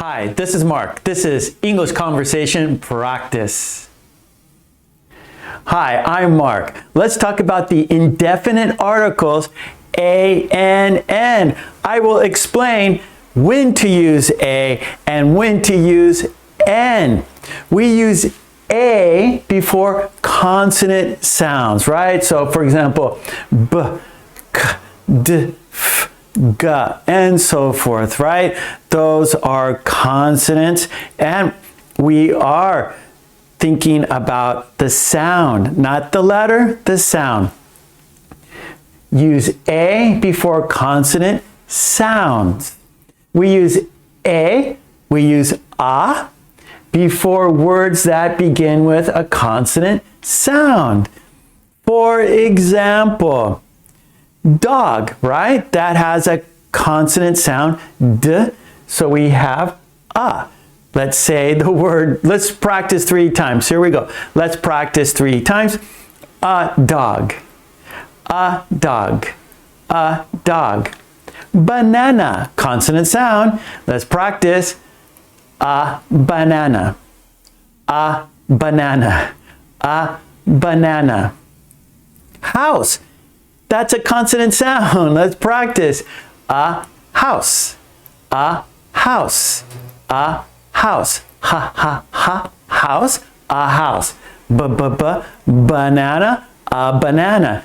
Hi, this is Mark. This is English Conversation Practice. Hi, I'm Mark. Let's talk about the indefinite articles a, n. I will explain when to use a and when to use n. We use a before consonant sounds, right? So for example, b, k, d, f, g, and so forth, right? Those are consonants, and we are thinking about the sound, not the letter, the sound. Use a before consonant sounds. We use a, we use a before words that begin with a consonant sound. For example, dog, right? That has a consonant sound, d, so we have a. Let's say the word, let's practice 3 times. Here we go. Let's practice 3 times. A dog, a dog, a dog. Banana, consonant sound. Let's practice. A banana, a banana, a banana. House, that's a consonant sound. Let's practice. A house, a house, a house. Ha ha ha, house, a house. Banana, a banana.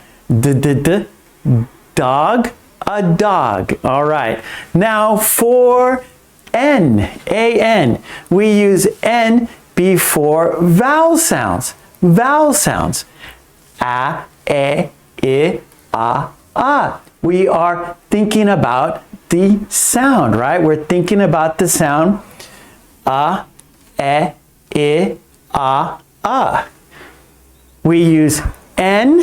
Dog, a dog. All right. Now for n, a-n. We use n before vowel sounds. Vowel sounds. A, e, I, a. We are thinking about the sound, right? We're thinking about the sound a, e, I, a. We use n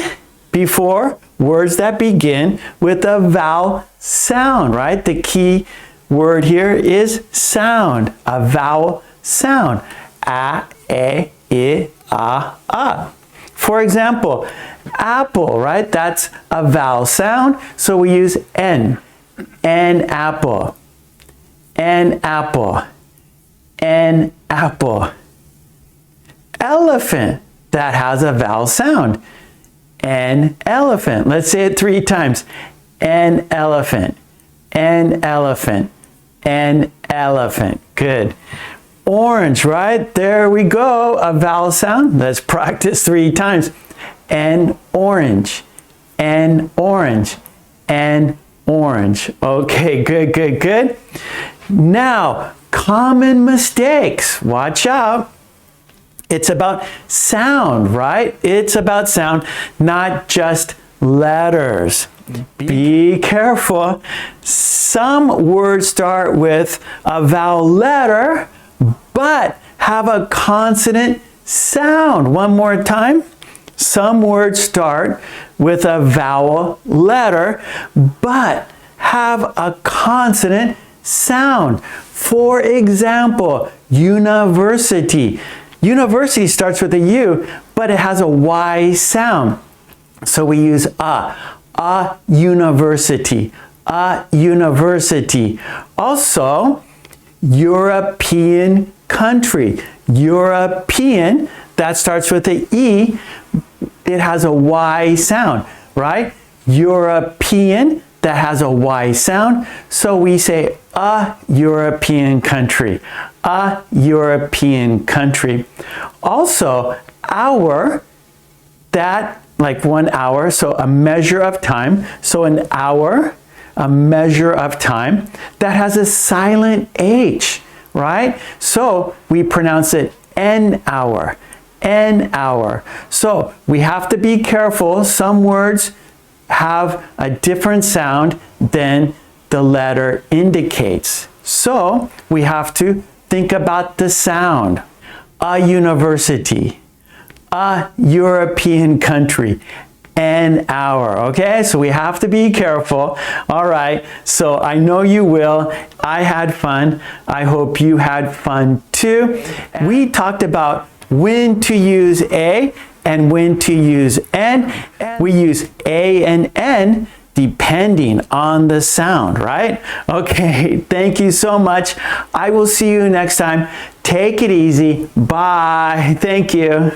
before words that begin with a vowel sound, right? The key word here is sound, a vowel sound. A, e, I, a. For example, apple, right? That's a vowel sound, so we use n. An apple, an apple, an apple. Elephant, that has a vowel sound. An elephant. Let's say it 3 times. An elephant, an elephant, an elephant. Good. Orange, right? There we go. A vowel sound. Let's practice 3 times. An orange, an orange, an orange. Okay, good, good, good. Now, common mistakes. Watch out. It's about sound, right? It's about sound, not just letters. Be careful. Some words start with a vowel letter, but have a consonant sound. One more time. Some words start with a vowel letter, but have a consonant sound. For example, university. University starts with a U, but it has a Y sound. So we use a university, a university. Also, European country. European, that starts with an E, it has a Y sound, right? European, that has a Y sound, so we say a European country, a European country. Also, hour, that like 1 hour, so a measure of time. So an hour, a measure of time, that has a silent H, right? So we pronounce it an hour, an hour. So we have to be careful. Some words have a different sound than the letter indicates. So we have to think about the sound. A university, a European country, an hour. Okay, so we have to be careful. All right, so I know you will. I had fun. I hope you had fun too. We talked about when to use a and when to use n. We use a and n depending on the sound, right? Okay, thank you so much. I will see you next time. Take it easy. Bye. Thank you.